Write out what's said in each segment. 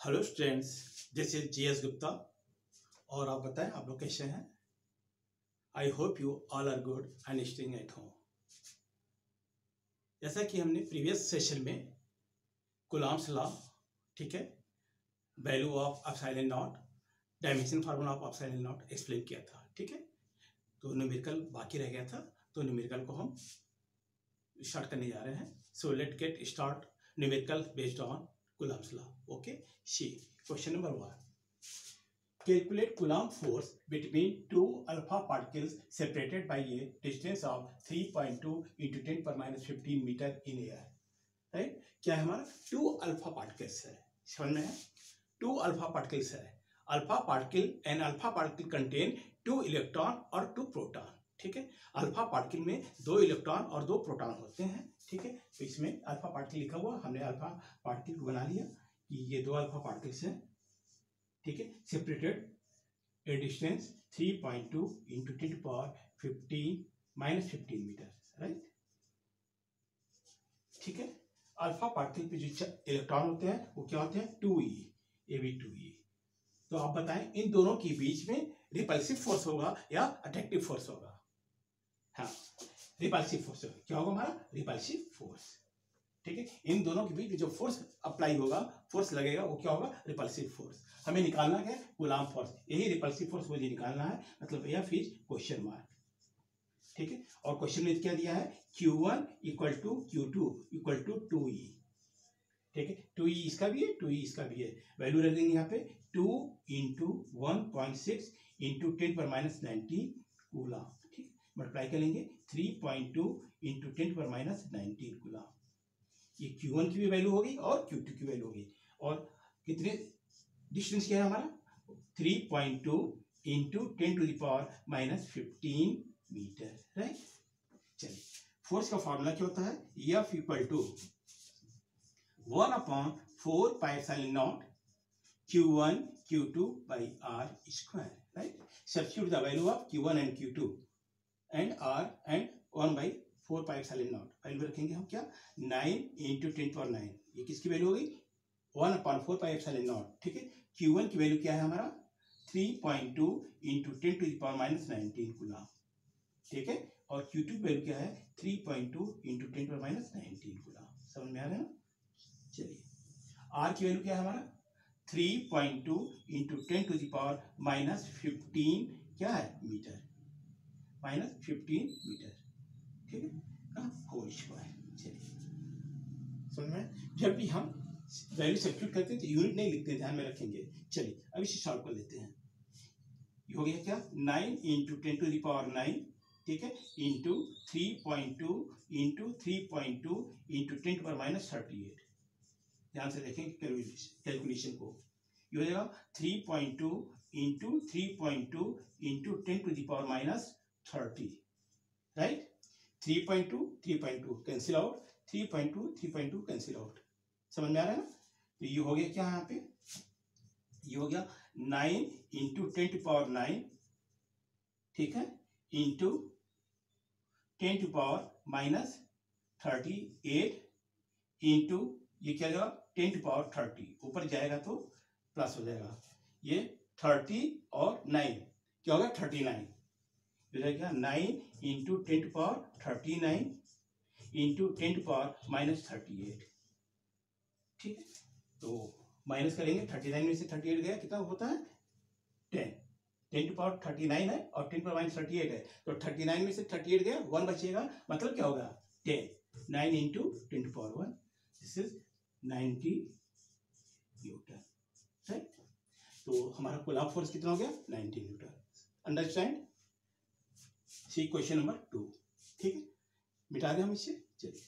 Hello students, this is GS Gupta. और आप बताएं, आप लोग कैसे हैं? I hope you all are good and staying at home. जैसा कि हमने प्रीवियस सेशन में कूलॉम्स लॉ, ठीक है, value of epsilon naught, dimension formula of epsilon naught explain किया था, ठीक है। तो न्यूमेरिकल बाकी रह गया था, तो न्यूमेरिकल को हम स्टार्ट करने जा रहे हैं। So let get start numerical based on Coulomb's law. Okay. See, question number 1. Calculate Coulomb force between two alpha particles separated by a distance of 3.2 into 10 per minus 15 meter in air. Right? क्या है हमारा? Two alpha particles है, समझ में है? Two alpha particles है. Alpha particle contain 2 electron और 2 proton. ठीक है। अल्फा पार्टिकल में 2 इलेक्ट्रॉन और 2 प्रोटॉन होते हैं, ठीक है। तो इसमें अल्फा पार्टिकल लिखा हुआ, हमने अल्फा पार्टिकल को बना लिया कि ये 2 अल्फा पार्टिकल्स हैं, ठीक है, separated a distance 3.2 into 10 to power 15 metre, right. ठीक है। अल्फा पार्टिकल पे जो इलेक्ट्रॉन होते हैं वो क्या होते हैं? 2e, Ab2e। तो आप बताएं, इन दोनों के बीच में रिपल्सिव फोर्स होगा या अट्रैक्टिव फोर्स होगा? हाँ, रिपल्सिव फोर्स क्या होगा हमारा? रिपल्सिव फोर्स, ठीक है। इन दोनों के बीच में जो फोर्स अप्लाई होगा, फोर्स लगेगा, वो क्या होगा? Repulsive force. हमें निकालना है कूलॉम फोर्स, यही रिपल्सिव फोर्स मुझे निकालना है, मतलब यह फिर क्वेश्चन मार्क, ठीक है। और क्वेश्चन में क्या दिया है? Q1 equal to Q2 equal to 2e, ठीक है। 2e इसका भी है, 2e इसका भी है। वैल्यू रख देंगे यहाँ पे 2 इंटू 1.6 इंटू 10 पर माइनस 19 कूलॉम, ठीक। मल्टीप्लाई करेंगे 3.2 इंटू 10 पर माइनस 19 कूलॉम। ये Q1 की भी वैल्यू होगी और Q2 की वैल्यू होगी। और कितने डिस्टेंस क्या है हमारा? 3.2 into 10 to the power minus 15 metre, right. चलिए, फोर्स का फॉर्मूला क्या होता है? F equal to 1/4 pi epsilon naught Q1 Q2 by R square, right? Substitute the value of Q1 and Q2 and R and 1/4 pi epsilon not. Value रखेंगे हम क्या? 9 into 10 power 9। ये किसकी वैल्यू होगी? 1/4 पाई एप्सिलॉन नॉट, ठीक है। Q1 की value क्या है हमारा? 3.2 into 10 to the power minus 19 coulomb, ठीक है। और Q2 की वैल्यू क्या है? 3.2 इंटू 10 पावर माइनस 19 कूलॉम। समझ में आ रहा है ना? चलिए, R की वैल्यू क्या है हमारा? 3.2 into 10 to the power minus 15 क्या है? मीटर, माइनस 15 मीटर, ठीक है, होल स्क्वायर। चलिए, समझ में? जब भी हम वैल्यू सब्स्टिट्यूट करते हैं तो यूनिट नहीं लिखते, ध्यान में रखेंगे। चलिए, अब इसे सॉल्व कर लेते हैं। ये हो गया क्या? 9 इंटू 10 टू द पावर 9, ठीक है, into 3.2 into 3.2 into 10 power minus 38। ध्यान से देखें कैलकुलेशन को। ये हो जाएगा 3.2 into 3.2 into 10 to the power minus 30, right. 3.2 cancel out, 3.2 cancel out. समझ में आ रहा है ना? तो ये हो गया क्या यहाँ पे? ये हो गया 9 इंटू 10 टू पावर 9, ठीक है, into 10 to power minus 38 into ये क्या जाएगा? 10 टू पावर 30, ऊपर जाएगा तो प्लस हो जाएगा। ये 30 और 9 क्या होगा? 39। क्या? 9 into 10 to power 39 into 10 to power minus 38, ठीक है। तो माइनस करेंगे, 39 में से 38 गया, कितना होता है? 10। 10 टू पावर 39 है और 10 पावर माइनस 38 है, तो 39 में से 38 गया, 1 बचेगा, मतलब क्या होगा? 10। 9 into 10 to power 1, this is 90 newton, right. तो हमारा कूलॉम फोर्स कितना हो गया? 90 newton. Understand? See question number 2, ठीक है। मिटा दें हम इसे। चलिए,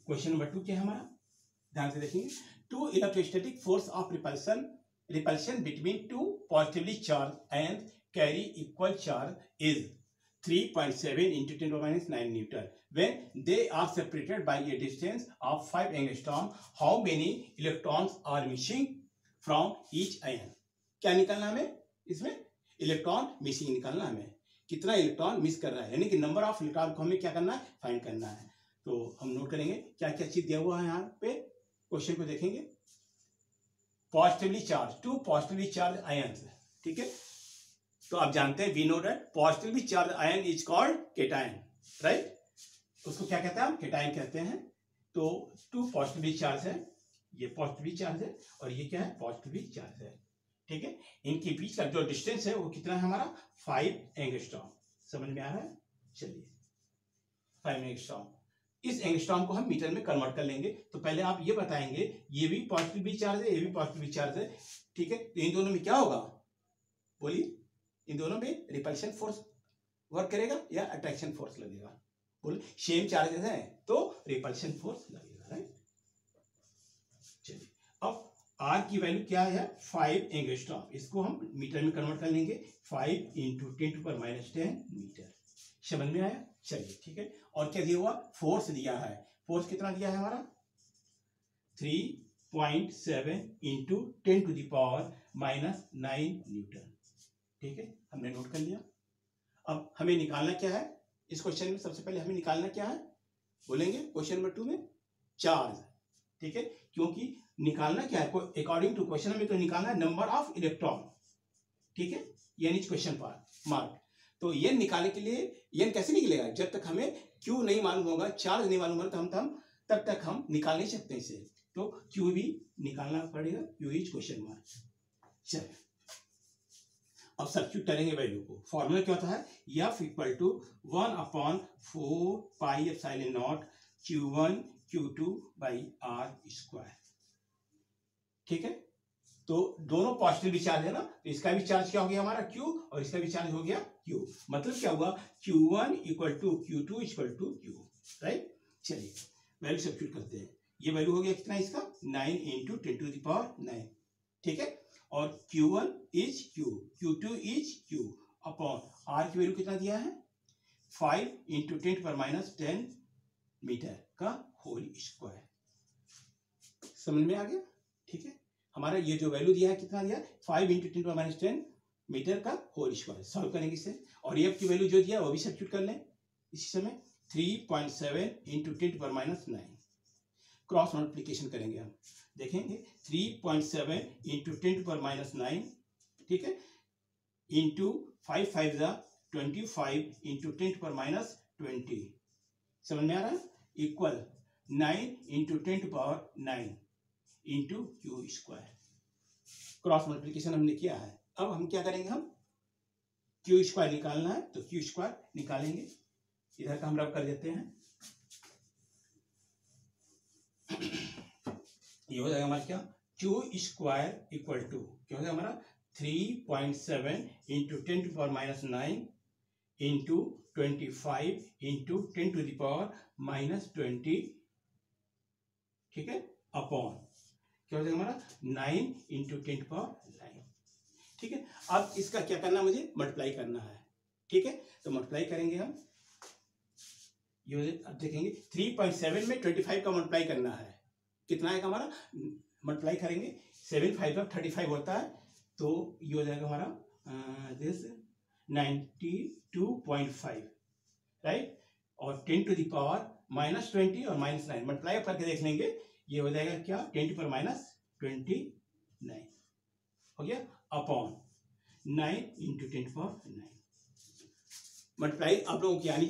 क्वेश्चन नंबर 2 क्या है हमारा? ध्यान से देखेंगे। Two electrostatic force of repulsion between two positively charge and carry equal charge is 3.7 into 10 to the minus 9 Newton. When they are separated by a distance of 5 angstrom, how many electrons are missing from each ion? क्या निकालना हमें? इसमें electron missing निकालना हमें। कितना electron miss कर रहा है, यानी कि नंबर ऑफ इलेक्ट्रॉन को हमें क्या करना है, फाइंड करना है। तो हम नोट करेंगे क्या क्या चीज दिया हुआ है यहाँ पे, क्वेश्चन को देखेंगे। Positively charge, 2 positively charge ions, ठीक है। तो आप जानते हैं, we know that positively charge ion is called cation, right. उसको क्या कहते हैं हम, केटायन कहते हैं। तो 2 पॉजिटिवली चार्ज है, ये पॉजिटिवली चार्ज है और ये क्या है, पॉजिटिवली चार्ज है, ठीक है। इनके बीच का जो डिस्टेंस है वो कितना है हमारा, 5 एंगस्ट्रॉम। समझ में आ रहा है, चलिए 5 एंगस्ट्रॉम। इस एंगस्ट्रॉम को हम मीटर में कन्वर्ट कर लेंगे। तो पहले आप ये बताएंगे, ये भी पॉजिटिवली चार्ज है, ये भी पॉजिटिवली चार्ज है, ठीक है। तो इन दोनों में क्या होगा, बोलिए, इन दोनों में रिपल्शन फोर्स वर्क करेगा या अट्रैक्शन फोर्स लगेगा, बोले। सेम चार्जेस हैं तो रिपल्शन फोर्स लगेगा, राइट। चलिए अब आर की वैल्यू क्या है, 5 एंगस्ट्रॉम। इसको हम मीटर में कन्वर्ट कर लेंगे, 5 × 10⁻⁻10 मीटर। समझ में आया, चलिए ठीक है। और क्या दिया हुआ, फोर्स दिया है। फोर्स कितना दिया है हमारा, 3.7 × 10⁻⁻9 न्यूटन, ठीक है। हमने नोट कर लिया। अब हमें निकालना क्या है इस क्वेश्चन में, सबसे पहले हमें निकालना क्या है, बोलेंगे क्वेश्चन नंबर 2 में चार्ज, ठीक है। क्योंकि निकालना क्या है, अकॉर्डिंग टू क्वेश्चन हमें तो निकालना है नंबर ऑफ इलेक्ट्रॉन, ठीक है, यानी क्वेश्चन मार्क। तो ये निकालने के लिए ये कैसे निकलेगा, जब तक हमें क्यू नहीं मालूम होगा, चार्ज नहीं मालूम होगा, तो हम तब तक हम निकाल नहीं सकते इसे। तो क्यू भी निकालना पड़ेगा, क्यू इज क्वेश्चन मार्क। चलिए अब सब्स्टिट्यूट करेंगे वैल्यू को। फॉर्मूला क्या होता है, F = 1/4πε0 Q1 Q2/R², ठीक है। तो दोनों पॉजिटिव चार्ज है ना, तो इसका भी चार्ज क्या हो गया हमारा Q, और इसका भी चार्ज हो गया Q। मतलब क्या हुआ, Q1 = Q2 = Q, राइट। चलिए वैल्यू सब्स्टिट्यूट करते हैं। ये वैल्यू हो गया कितना इसका, 9 × 10⁹, ठीक है। और Q1 is Q, Q2 is Q upon R की वैल्यू कितना दिया है, 5 × 10⁻10 मीटर का होल स्क्वायर। समझ में आ गया, ठीक है। हमारा ये जो वैल्यू दिया है कितना दिया है, 5 × 10⁻10 मीटर का होल स्क्वायर। सॉल्व करेंगे इसे, और F की वैल्यू जो दिया है वो भी सब्स्टिट्यूट कर लें इसी समय, 3.7 × 10⁻9। क्रॉस मल्टीप्लिकेशन करेंगे हम, देखेंगे 3.7 × 10⁻9, ठीक है, इंटू 5 5 25 × 10⁻20। समझ में आ रहा है, equal 9 × 10⁻9 into Q²। Cross multiplication हमने किया है। अब हम क्या करेंगे, हम Q² निकालना है, तो Q² निकालेंगे। इधर का हम रब कर देते हैं, ये हो जाएगा हमारा क्या, Q² = क्या हो जाएगा हमारा, 3.7 × 10⁻9 इंटू 25 × 10⁻20, ठीक है, अपॉन क्या हो जाएगा हमारा 9 × 10⁻9, ठीक है। अब इसका क्या करना है, मुझे मल्टीप्लाई करना है, ठीक है। तो मल्टीप्लाई करेंगे हम, ये अब देखेंगे 3.7 में 25 का मल्टीप्लाई करना है, कितना आएगा हमारा, मल्टीप्लाई करेंगे 7 5 35 होता है, तो ये हो जाएगा हमारा दिस 92.5, राइट। और 10⁻20 और -9 मल्टीप्लाई करके देख लेंगे, ये हो जाएगा क्या, 10⁻29 हो गया, अपॉन 9 × 10⁻9। मल्टीप्लाई आप लोगों की आनी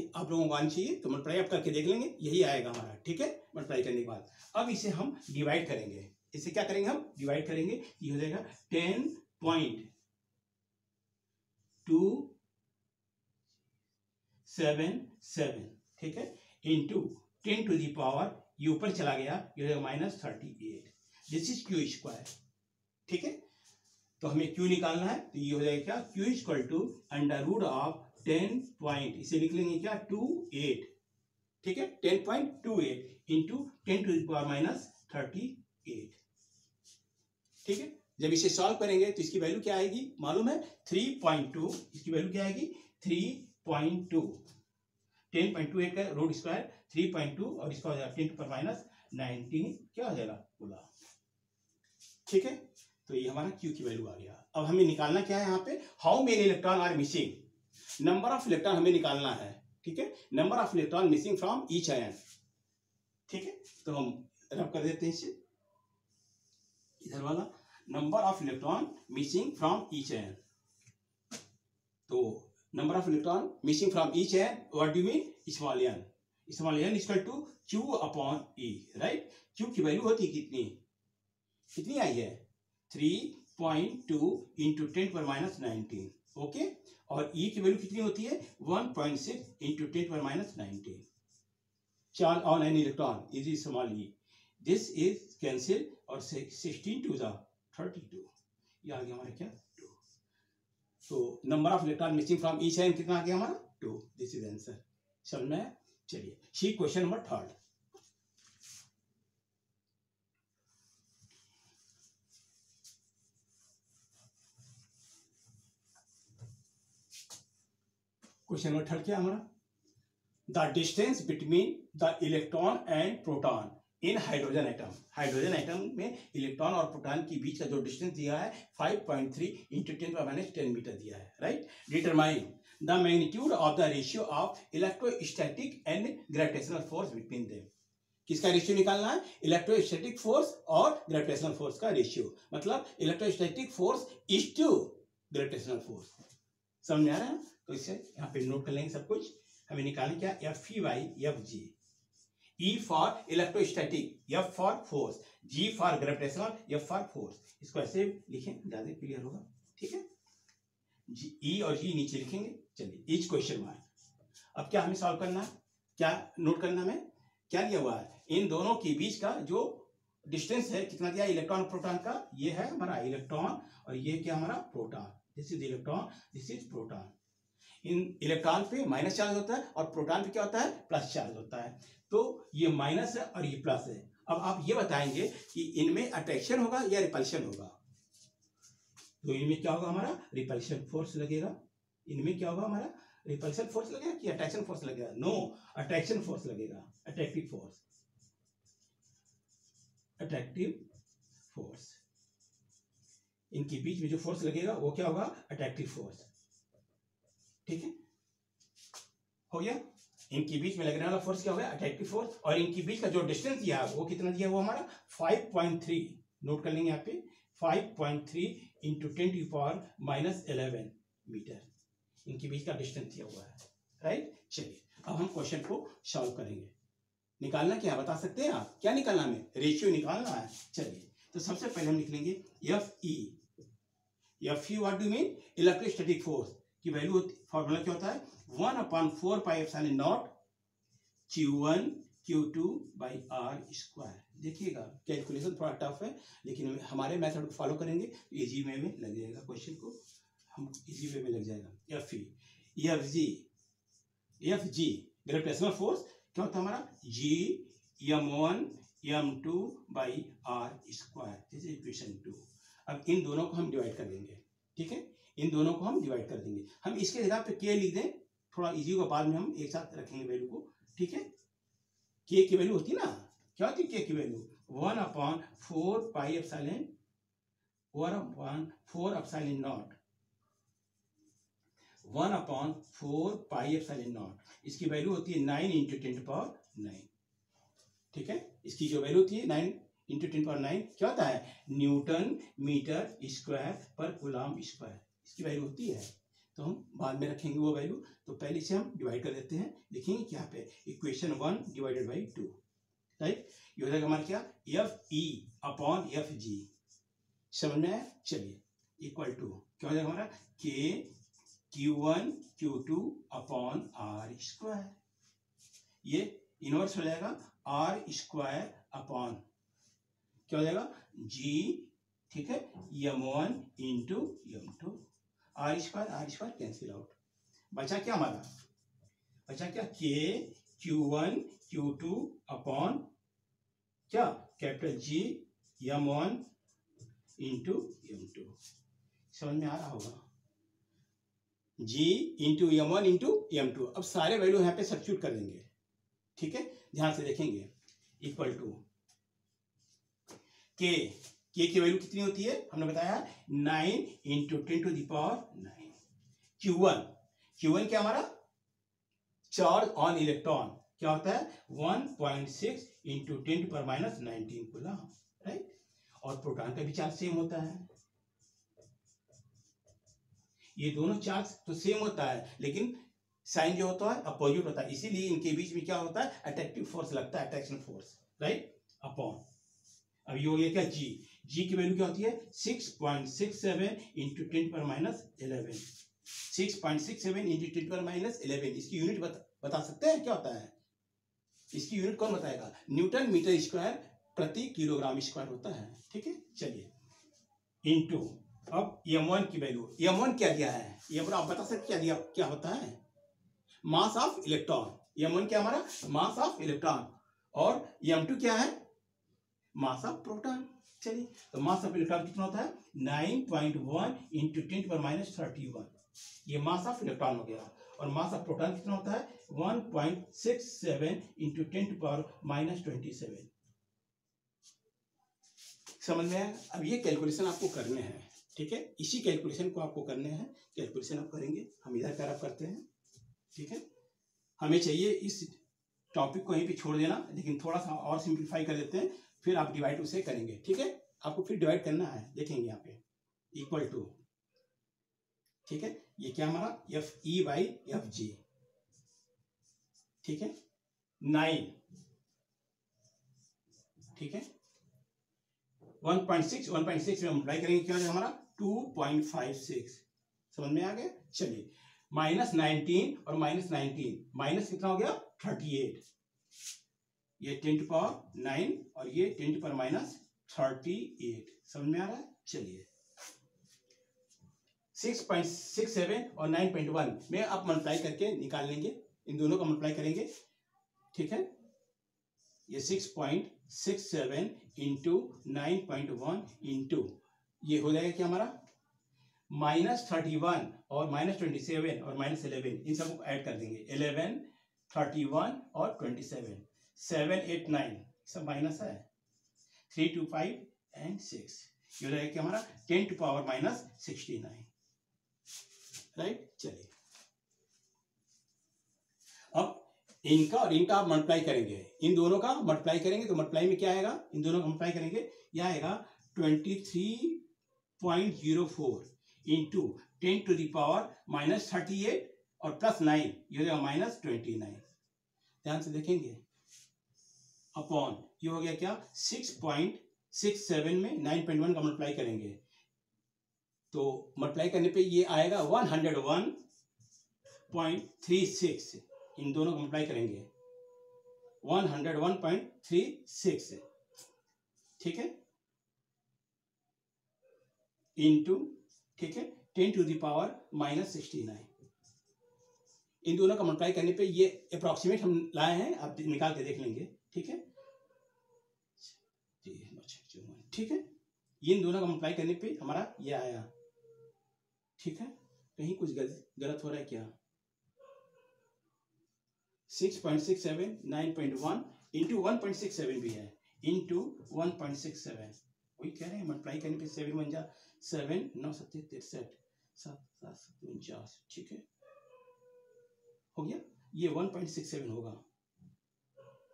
चाहिए, तो मल्टीप्लाई आप करके देख लेंगे, यही आएगा हमारा, ठीक है। मल्टीप्लाई करने के बाद अब इसे हम डिवाइड करेंगे, इसे क्या करेंगे, हम डिवाइड करेंगे। ये हो जाएगा 10.277, ठीक है, इंटू 10⁻, ये ऊपर चला गया, ये हो जाएगा -38। दिस इज Q², ठीक है। तो हमें Q निकालना है, तो ये हो जाएगा क्या, Q = √10 इसे लिख लेंगे क्या, 28, ठीक है, 10.28 इंटू 10⁻38, ठीक है। जब इसे सॉल्व करेंगे तो इसकी वैल्यू क्या आएगी, मालूम है, 3.2, इसकी वैल्यू क्या आएगी, 3.2, 10.28 का रूट स्क्वायर 3.2, और इसका हो जाएगा 10⁻19, क्या हो जाएगा, 16, ठीक है। तो ये हमारा Q की वैल्यू आ गया। अब हमें निकालना क्या है यहाँ पे, how many electron are missing, number of electron हमें निकालना है, ठीक है, number of electron missing from each ion, ठीक है, तो हम रब कर देते हैं इसे, इधर वाला number of electron missing from each ion, तो number of electron missing from each ion, what do you mean, small n, small n equal to Q upon E, right, Q की वैल्यू होती है कितनी, कितनी आई है 3.2 इंटू 10⁻19, ओके, और E की वैल्यू कितनी होती है 1.6 into 10⁻19, charge on an electron is small e, this is cancel और 16 टू द 32, ये आ गया हमारा क्या 2, तो number of electron missing from each ion कितना आ गया हमारा 2, दिस इज आंसर, समझ में आया। चलिए सी क्वेश्चन नंबर 3, क्वेश्चन नंबर 3 क्या हमारा, the distance between the electron and proton in hydrogen atom, hydrogen atom में इलेक्ट्रॉन और प्रोटॉन के बीच का जो डिस्टेंस दिया है 5.3 इंटू 10⁻10 मीटर दिया है, right, determine the magnitude of the ratio of electrostatic and gravitational force between them, किसका रेशियो निकालना है, इलेक्ट्रोस्टैटिक फोर्स और ग्रेविटेशनल फोर्स का रेशियो, मतलब electrostatic force is to gravitational force, समझ में आ रहा है, तो इससे यहाँ पे नोट कर लेंगे सब कुछ, हमें निकालना क्या, F(E)/Fg, E for electrostatic, F for force, G for gravitational, F for force, इसको ऐसे लिखें ज्यादा क्लियर होगा, ठीक है, E और G नीचे लिखेंगे। चलिए ईच क्वेश्चन मार्क, अब क्या हमें सॉल्व करना है, क्या नोट करना हमें, क्या दिया हुआ है, इन दोनों के बीच का जो डिस्टेंस है कितना दिया, इलेक्ट्रॉन प्रोटॉन का, ये है हमारा इलेक्ट्रॉन और ये क्या हमारा proton, this is electron, this is proton, in electron पे माइनस चार्ज होता है और प्रोटॉन पे क्या होता है, प्लस चार्ज होता है, तो ये माइनस है और ये प्लस है, अब आप ये बताएंगे कि इनमें अट्रैक्शन होगा या रिपल्शन होगा, तो इनमें क्या होगा हमारा रिपल्शन फोर्स लगेगा, इनमें क्या होगा हमारा रिपल्शन फोर्स लगेगा कि अट्रैक्शन फोर्स लगेगा, नो अट्रैक्शन फोर्स लगेगा, अट्रैक्टिव फोर्स, अट्रैक्टिव फोर्स, इनके बीच में जो फोर्स लगेगा वो क्या होगा, अट्रैक्टिव फोर्स, ठीक है, हो गया, इनके बीच में लगने वाला फोर्स क्या हो गया, अट्रैक्टिव फोर्स, और इनके बीच का जो डिस्टेंस दिया है वो कितना दिया हुआ हमारा 5.3, नोट कर लेंगे यहाँ पे 5.3 इंटू 10⁻11 मीटर, इनके बीच का डिस्टेंस दिया हुआ है, राइट। चलिए अब हम क्वेश्चन को सॉल्व करेंगे, निकालना क्या बता सकते हैं आप, क्या निकालना हमें, रेशियो निकालना है। चलिए तो सबसे पहले हम लिख लेंगे Fe what do mean, electrostatic force की वैल्यू फॉर्मूला क्या होता है 1/4πε0 Q1 Q2/r², देखिएगा कैलकुलेशन थोड़ा टफ है लेकिन हमारे मेथड को फॉलो करेंगे तो इजी वे में लग जाएगा, क्वेश्चन को हम इजी वे में लग जाएगा। Fg ग्रेविटेशनल फोर्स क्या होता है हमारा G(m1 m2/r²), this is equation 2। अब इन दोनों को हम डिवाइड कर देंगे, ठीक है, इन दोनों को हम डिवाइड कर देंगे, हम इसके जगह पे k लिख दें, थोड़ा इजी होगा, बाद में हम एक साथ रखेंगे वैल्यू को, ठीक है, k की वैल्यू होती है ना, क्या होती है k की वैल्यू 1/4πε0 इसकी वैल्यू होती है 9 इंटू 10⁻9, ठीक है, इसकी जो वैल्यू होती है 9 इंटू 10⁻9 क्या होता है न्यूटन मीटर स्क्वायर पर कूलम स्क्वायर, इसकी वैल्यू होती है, तो हम बाद में रखेंगे वो वैल्यू, तो पहले से हम डिवाइड कर देते हैं, लिखेंगे क्या पे इक्वेशन 1 डिवाइडेड बाई 2, राइट, ये हो जाएगा हमारा क्या Fe/Fg, समझ में आया। चलिए इक्वल टू क्या हो जाएगा हमारा k Q1 Q2/r², ये इनवर्स हो जाएगा r² अपॉन क्या हो जाएगा G, ठीक है, m1 into m2, r² cancel out, बचा क्या हमारा, बचा क्या k Q1 Q2 क्या capital G m1 into m2, समझ में आ रहा होगा, G into m1 into m2, अब सारे वैल्यू यहाँ पे सब्स्टिट्यूट कर देंगे, ठीक है, ध्यान से देखेंगे, इक्वल टू k की वैल्यू कितनी होती है हमने बताया 9 इंटू 10⁻9, Q1 Q1 क्या हमारा चार्ज ऑन इलेक्ट्रॉन क्या होता है 1.6 इंटू 10⁻⁹ कूलम, राइट। और प्रोटॉन का भी चार्ज सेम होता है, ये दोनों चार्ज तो सेम होता है लेकिन साइन जो होता है अपोजिट होता है, इसीलिए इनके बीच में क्या होता है अट्रैक्टिव फोर्स लगता है, अट्रैक्शन फोर्स, राइट, अपॉन। अब ये हो गया क्या जी, जी की वैल्यू क्या होती है 6.67 इंटू 10⁻11, 6.67 इंटू 10⁻11, इसकी यूनिट बता सकते हैं क्या होता है, इसकी यूनिट कौन बताएगा, न्यूटन मीटर स्क्वायर प्रति किलोग्राम स्क्वायर होता है, ठीक है। चलिए इंटू अब m1 की वैल्यू, m1 क्या है, m1 आप बता सकते क्या होता है, मास ऑफ इलेक्ट्रॉन, m1 क्या हमारा मास ऑफ इलेक्ट्रॉन, और m2 क्या है मास ऑफ प्रोटॉन। चलिए तो मास ऑफ इलेक्ट्रॉन कितना होता है 9.1 इंटू 10⁻31, ये मास ऑफ इलेक्ट्रॉन हो गया, और मास ऑफ प्रोटॉन कितना होता है 1.67 इंटू 10⁻27। समझ में आया। अब ये कैलकुलेशन आपको करने हैं, ठीक है, इसी कैलकुलेशन को आपको करने हैं, कैलकुलेशन आप करेंगे, हम इधर पैरा करते हैं, ठीक है। हमें चाहिए इस टॉपिक को यहीं पे छोड़ देना, लेकिन थोड़ा सा और सिंप्लीफाई कर देते हैं, फिर आप डिवाइड उसे करेंगे, ठीक है। आपको फिर डिवाइड करना है, देखेंगे यहाँ पे इक्वल टू, ठीक है, ये क्या हमारा F E by F G, ठीक है, 9, ठीक है, 1.6 में मल्टीप्लाई करेंगे क्या हो जाएगा हमारा 2.56, समझ में आ गया। चलिए -19 और -19, माइनस कितना हो गया 38, ये 10⁻9 और ये 10⁻38, समझ में आ रहा है। चलिए 6.67 और 9.1 में आप मल्टीप्लाई करके निकाल लेंगे, इन दोनों का मल्टीप्लाई करेंगे, ठीक है, ये 6.67 इंटू 9.1 इंटू ये हो जाएगा क्या हमारा -31 और -27 और -11, इन सबको ऐड कर देंगे, 11, 31 और 27, 7, 8, 9 सब माइनस है, 3, 2, 5 एंड 6, ये हो जाएगा क्या हमारा 10⁻⁻69, राइट। चलिए अब इनका और इनका आप मल्टीप्लाई करेंगे, इन दोनों का मल्टीप्लाई करेंगे तो मल्टीप्लाई में क्या आएगा, इन दोनों का मल्टीप्लाई करेंगे, यह आएगा 23.04 इंटू 10⁻⁻38 और +9, ये हो जाएगा -29, ध्यान से देखेंगे, अपॉन ये हो गया क्या 6.67 में 9.1 का मल्टीप्लाई करेंगे, तो मल्टीप्लाई करने पे ये आएगा 101.36, इन दोनों को मल्टीप्लाई करेंगे 101.36, ठीक है, इंटू, ठीक है, 10⁻⁻69, इन दोनों का मल्टीप्लाई करने पे ये अप्रोक्सीमेट हम लाए हैं, आप निकाल के देख लेंगे, ठीक है, ठीक है, इन दोनों का मल्टीप्लाई करने पे हमारा ये आया, ठीक है, कहीं कुछ गलत हो रहा है क्या, 6.67 9.1 इंटू 1.67 भी है, इंटू 1.67, वही कह रहे हैं, मल्टीप्लाई करने पे 7 बन जा 7, 9 7 63 7 7 49, ठीक है, हो गया, ये 1.67 होगा,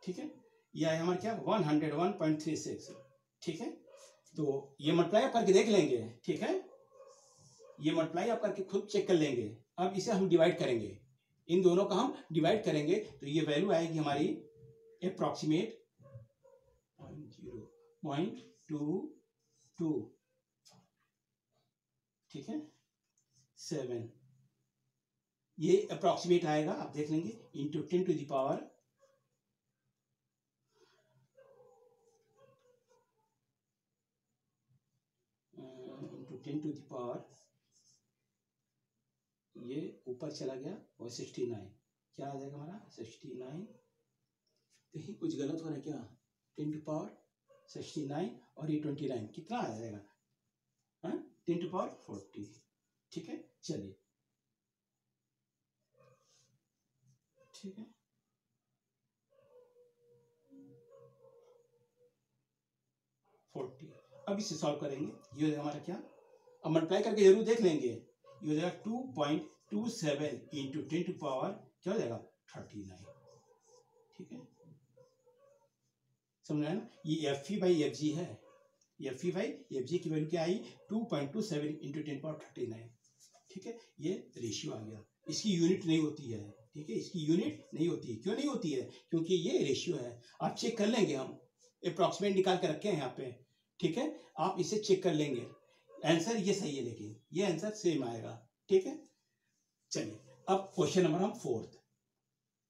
ठीक है, यह है हमारा क्या 101.36, ठीक है, तो ये मल्टीप्लाई आप करके देख लेंगे, ठीक है, ये मल्टीप्लाई आप करके खुद चेक कर लेंगे। अब इसे हम डिवाइड करेंगे, इन दोनों का हम डिवाइड करेंगे तो ये वैल्यू आएगी हमारी अप्रोक्सीमेट 0.22, ठीक है, 7, ये अप्रोक्सीमेट आएगा, आप देख लेंगे, इंटू 10 टू द पावर ये ऊपर चला गया और 69, क्या आ जाएगा हमारा 69, कहीं कुछ गलत हो रहा है क्या, 10⁻69 और ये 29, कितना आ जाएगा 10⁻40, ठीक है। चलिए ठीक है, अब इसे सॉल्व करेंगे, ये हो जाएगा हमारा क्या, अब मल्टीप्लाई करके जरूर देख लेंगे, ये हो जाएगा 2.36 0.27 इंटू 10 टू पावर क्या हो जाएगा 39, ठीक है, समझ रहे हैं ना। ये FE बाई FG है, FE बाई FG की वैल्यू क्या आई 2.27 इंटू 10 पावर 39, ठीक है, ये रेशियो आ गया। इसकी यूनिट नहीं होती है, ठीक है, इसकी यूनिट नहीं होती है। क्यों नहीं होती है? क्योंकि ये रेशियो है। आप चेक कर लेंगे, हम अप्रॉक्सीमेट निकाल के रखे हैं यहाँ पे, ठीक है, आप इसे चेक कर लेंगे, आंसर ये सही है, लेकिन ये आंसर सेम आएगा, ठीक है। चलिए अब क्वेश्चन नंबर हम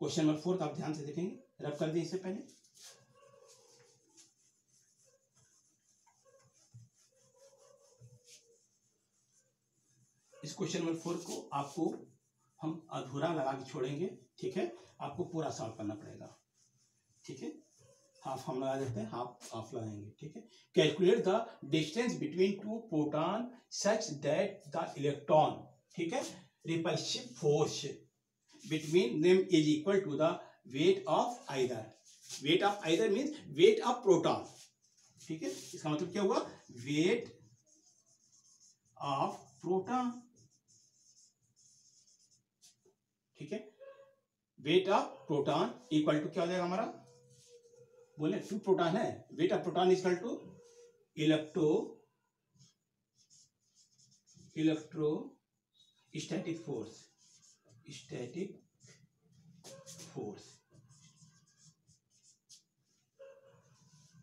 क्वेश्चन नंबर 4 आप ध्यान से देखेंगे, रब कर दें इससे पहले। इस क्वेश्चन नंबर 4 को आपको हम अधूरा लगा के छोड़ेंगे, ठीक है, आपको पूरा सॉल्व करना पड़ेगा, ठीक है। हाफ हम लगा देते हैं, हाफ ऑफ लगाएंगे, ठीक है। Calculate the distance between two proton such that the electron, ठीक है, repulsive force between them is equal to the weight of either. Weight of either means weight of proton, ठीक है, इसका मतलब क्या हुआ, वेट ऑफ प्रोटॉन, ठीक है, weight of proton equal to क्या हो जाएगा हमारा, बोले 2 प्रोटॉन है, weight of proton equal to electrostatic force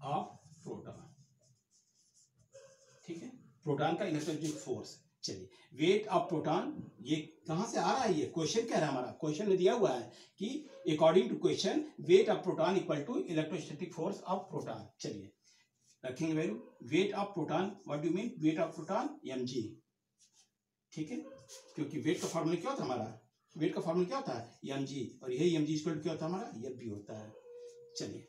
of proton, ठीक है, प्रोटॉन का इलेक्ट्रोस्टैटिक फोर्स। चलिए वेट ऑफ प्रोटॉन ये कहां से आ रहा है, ये क्वेश्चन कह रहा है हमारा, क्वेश्चन में दिया हुआ है कि according to question weight of proton equal to electrostatic force of proton. चलिए रखेंगे value, weight of proton, what do mean weight of proton mg, ठीक है, क्योंकि वेट का फॉर्मूला क्या होता है हमारा, वेट का फॉर्मूला क्या होता है mg, और यही mg इक्वल टू क्या होता है हमारा, ये भी होता है। चलिए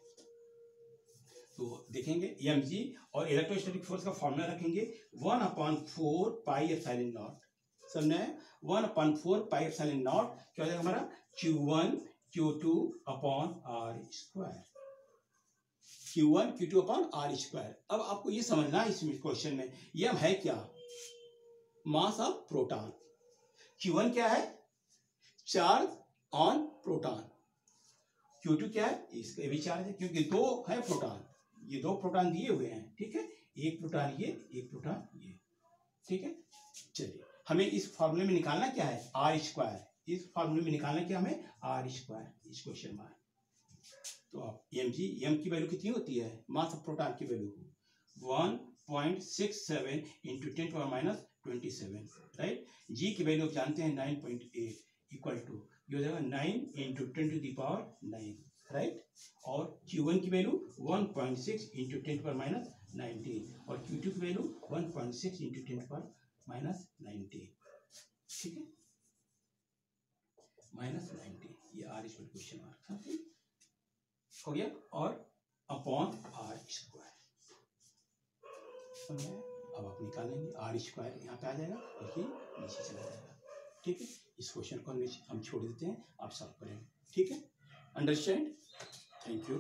तो देखेंगे mg और इलेक्ट्रोस्टैटिक फोर्स का फॉर्मूला रखेंगे 1/4 पाई एप्सिलॉन नॉट, समझे, 1/4 पाई एप्सिलॉन नॉट क्या हो जाएगा हमारा Q1 Q2 upon R square, Q1 Q2 upon R square. अब आपको ये समझना है इस क्वेश्चन में ये है क्या, मास ऑफ प्रोटॉन, Q1 क्या है, चार्ज ऑन प्रोटॉन, Q2 क्या है, इसका भी चार्ज है, क्योंकि 2 है प्रोटॉन, ये 2 प्रोटॉन दिए हुए हैं, ठीक है, एक प्रोटॉन ये, एक प्रोटॉन ये, ठीक है। चलिए हमें इस फॉर्मूले में निकालना क्या है, R स्क्वायर, इस फॉर्मूले में निकालना क्या हमें, R स्क्वायर, इस क्वेश्चन में। तो आप m की वैल्यू कितनी होती है, मास ऑफ प्रोटॉन की value 1.67 into 10 to minus 27, right. g की वैल्यू आप जानते हैं 9.8 इक्वल टू ये हो जाएगा 9 into 10 to the power 9, right. और Q1 की वैल्यू 1.6 इंटू 10 टू माइनस 19 और Q2 की वैल्यू 1.6 इंटू 10 टू माइनस 19, ठीक है, माइनस 19, ये R इक्वल क्वेश्चन मार्क हो गया, और अपॉन R स्क्वायर, अब आप निकालेंगे R स्क्वायर यहाँ पे आ जाएगा और ये नीचे चला जाएगा, ठीक है। इस क्वेश्चन को हम छोड़ देते हैं, आप सॉल्व करेंगे, ठीक है, अंडरस्टैंड, थैंक यू।